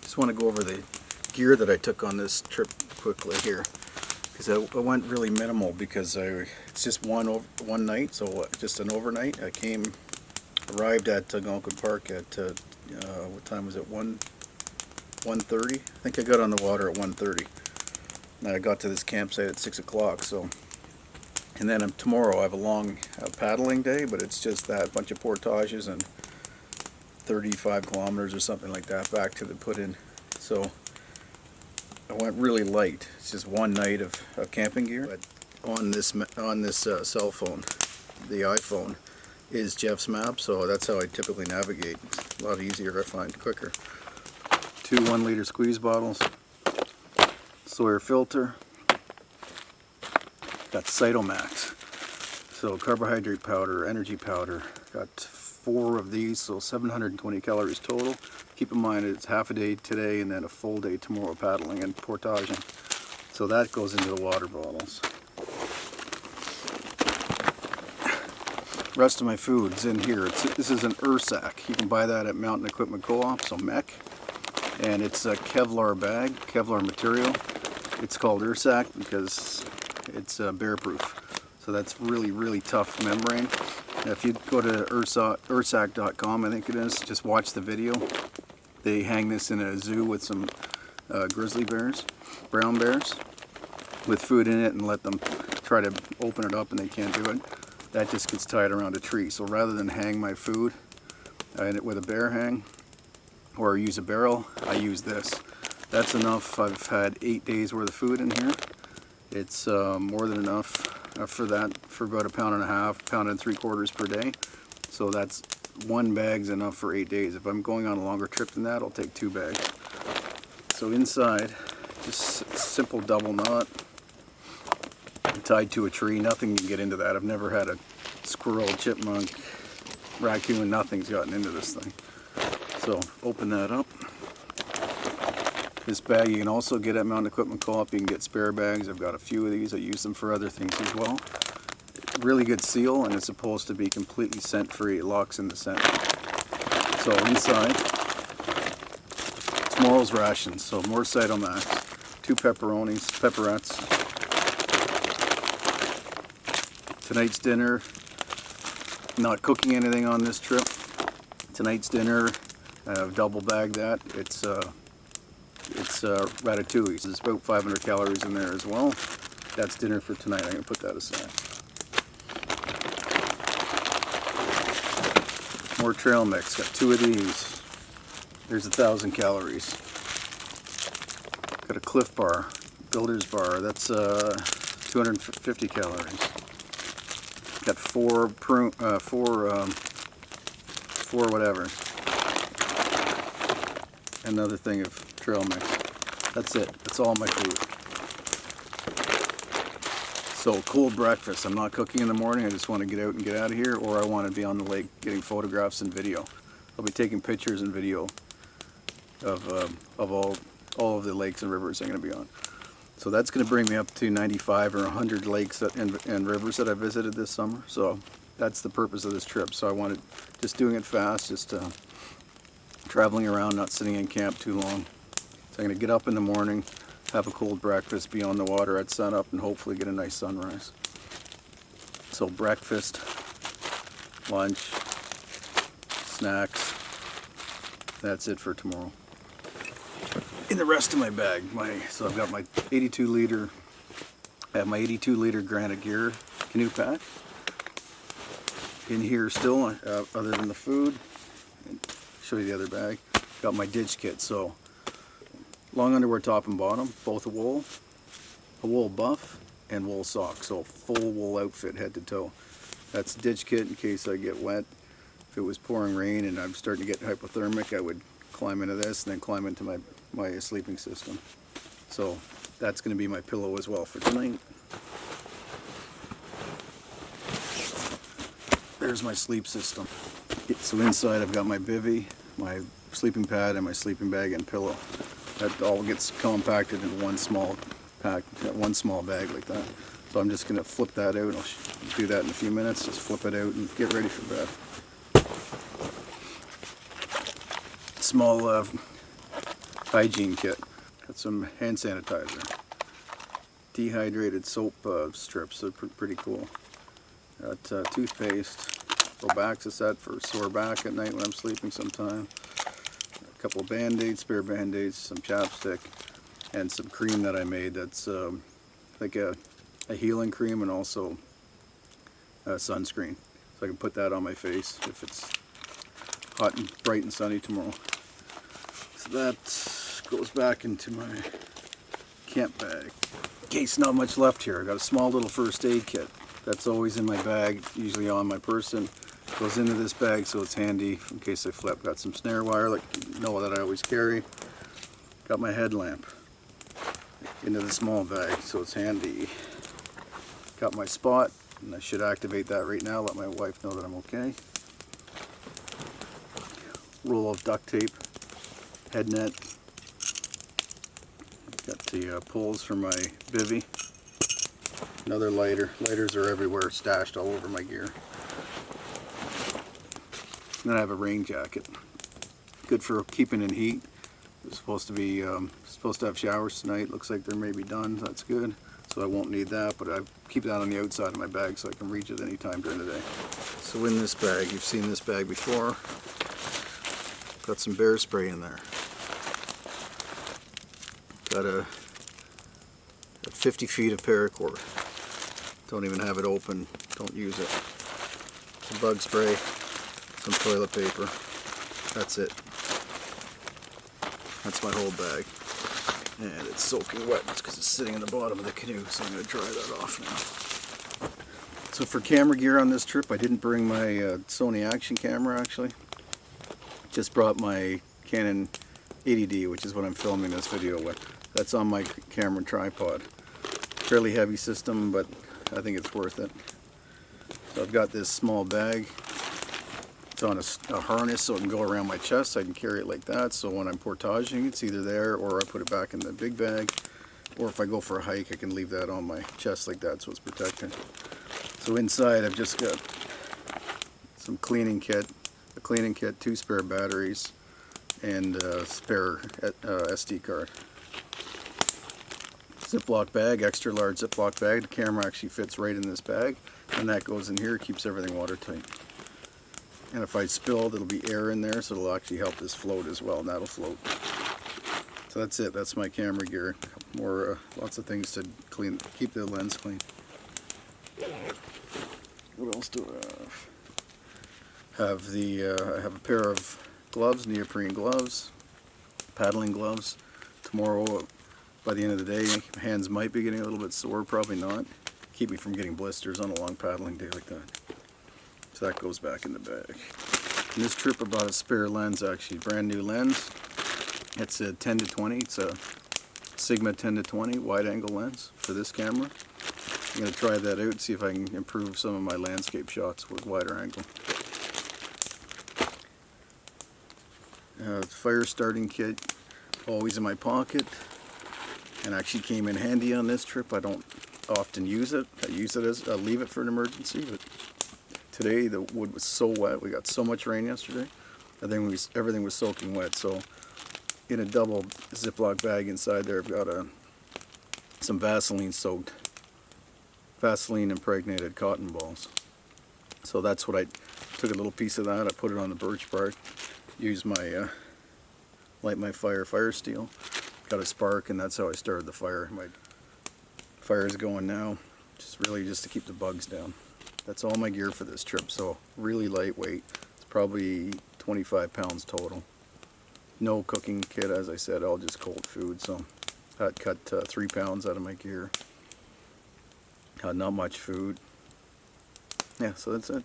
Just want to go over the gear that I took on this trip quickly here, because I went really minimal because it's just one night, so just an overnight. Arrived at Algonquin Park at what time was it? 1:30. I think I got on the water at 1:30, and I got to this campsite at 6 o'clock. So, and then tomorrow I have a long paddling day, but it's just that bunch of portages and 35 kilometers or something like that back to the put-in. So I went really light. It's just one night of camping gear. But on this cell phone, the iPhone, is Jeff's map, so that's how I typically navigate. It's a lot easier, I find, quicker. 2 1-liter squeeze bottles, Sawyer filter, got Cytomax, so carbohydrate powder, energy powder. Got 4 of these, so 720 calories total. Keep in mind it's half a day today and then a full day tomorrow paddling and portaging. So that goes into the water bottles. Rest of my food's in here. This is an Ursack. You can buy that at Mountain Equipment Co-op, so MEC. And it's a Kevlar bag, Kevlar material. It's called Ursack because it's bear proof. So that's really, really tough membrane. If you go to ursack.com, I think it is, just watch the video. They hang this in a zoo with some grizzly bears, brown bears, with food in it, and let them try to open it up and they can't do it. That just gets tied around a tree. So rather than hang my food in it with a bear hang or use a barrel, I use this. That's enough. I've had 8 days worth of food in here. It's more than enough for that, for about a pound and a half, pound and 3/4 per day. So that's 1 bag's enough for 8 days. If I'm going on a longer trip than that, I'll take 2 bags. So inside, just simple double knot tied to a tree. Nothing can get into that. I've never had a squirrel, chipmunk, raccoon, nothing's gotten into this thing. So open that up. This bag you can also get at Mountain Equipment Co-op. You can get spare bags. I've got a few of these. I use them for other things as well. Really good seal, and it's supposed to be completely scent free. It locks in the scent. So inside, tomorrow's rations. So more Cytomax, 2 pepperettes. Tonight's dinner, not cooking anything on this trip. Tonight's dinner, I've double bagged that. It's ratatouille. So there's about 500 calories in there as well. That's dinner for tonight. I'm going to put that aside. More trail mix. Got 2 of these. There's 1,000 calories. Got a Cliff Bar, Builder's Bar. That's 250 calories. Got 4 whatever. Another thing of trail mix. That's it. That's all my food. So cold breakfast. I'm not cooking in the morning. I just want to get out and get out of here, or I want to be on the lake getting photographs and video. I'll be taking pictures and video of all of the lakes and rivers I'm going to be on. So that's going to bring me up to 95 or 100 lakes and rivers that I visited this summer. So that's the purpose of this trip. So I wanted just doing it fast, just traveling around, not sitting in camp too long. So I'm going to get up in the morning, have a cold breakfast, be on the water at sunup, and hopefully get a nice sunrise. So breakfast, lunch, snacks, that's it for tomorrow. In the rest of my bag, so I've got my 82-liter, I have my 82-liter Granite Gear canoe pack. In here still, other than the food, show you the other bag, got my ditch kit. So long underwear top and bottom, both a wool buff, and wool socks. So full wool outfit head to toe. That's ditch kit in case I get wet. If it was pouring rain and I'm starting to get hypothermic, I would climb into this and then climb into my sleeping system. So that's going to be my pillow as well for tonight. There's my sleep system. So inside I've got my bivvy, my sleeping pad, and my sleeping bag and pillow. That all gets compacted in one small pack, one small bag like that. So I'm just going to flip that out. I'll do that in a few minutes. Just flip it out and get ready for bed. Small Hygiene Kit. Got some hand sanitizer. Dehydrated soap strips, they're pretty cool. Got toothpaste, Robaxaset for sore back at night when I'm sleeping sometime. A couple of Band-Aids, spare Band-Aids, some chapstick, and some cream that I made that's like a healing cream and also sunscreen. So I can put that on my face if it's hot and bright and sunny tomorrow. So that goes back into my camp bag. In case not much left here, I got a small little first aid kit. That's always in my bag, usually on my person. Goes into this bag so it's handy in case I flip. Got some snare wire, like you know that I always carry. Got my headlamp into the small bag so it's handy. Got my spot, and I should activate that right now, let my wife know that I'm okay. Roll of duct tape, head net. Got the poles for my bivvy. Another lighter. Lighters are everywhere, stashed all over my gear. And then I have a rain jacket. Good for keeping in heat. It's supposed to have showers tonight. Looks like they may be done. That's good. So I won't need that, but I keep that on the outside of my bag so I can reach it anytime during the day. So in this bag, you've seen this bag before. Got some bear spray in there. Got a 50 feet of paracord. Don't even have it open. Don't use it. Some bug spray, some toilet paper. That's it. That's my whole bag. And it's soaking wet because it's sitting in the bottom of the canoe, so I'm going to dry that off now. So for camera gear on this trip, I didn't bring my Sony action camera actually. Just brought my Canon 80D, which is what I'm filming this video with. That's on my camera tripod. Fairly heavy system, but I think it's worth it. So I've got this small bag. It's on a harness so it can go around my chest. I can carry it like that, so when I'm portaging, it's either there or I put it back in the big bag. Or if I go for a hike, I can leave that on my chest like that so it's protected. So inside I've just got some cleaning kit, a cleaning kit, 2 spare batteries, and a spare SD card. Ziploc bag, extra large Ziploc bag. The camera actually fits right in this bag, and that goes in here, keeps everything watertight. And if I spill, there'll be air in there, so it'll actually help this float as well, and that'll float. So that's it. That's my camera gear. More, lots of things to clean, keep the lens clean. What else do I have? I have a pair of gloves, neoprene gloves, paddling gloves. Tomorrow, by the end of the day, my hands might be getting a little bit sore, probably not. Keep me from getting blisters on a long paddling day like that. So that goes back in the bag. And this trip I bought a spare lens actually, brand new lens. It's a 10-20, it's a Sigma 10-20 wide angle lens for this camera. I'm going to try that out and see if I can improve some of my landscape shots with wider angle. Fire starting kit, always in my pocket, and actually came in handy on this trip. I don't often use it. I leave it for an emergency, but today the wood was so wet. We got so much rain yesterday. Everything was soaking wet. So in a double Ziploc bag inside there, I've got some Vaseline soaked, Vaseline impregnated cotton balls. So that's what I took, a little piece of that. I put it on the birch bark. Used my light my fire steel. Got a spark, and that's how I started the fire. My fire is going now. Just to keep the bugs down. That's all my gear for this trip, so really lightweight. It's probably 25 pounds total. No cooking kit, as I said, all just cold food, so that cut 3 pounds out of my gear. Not much food. Yeah, so that's it.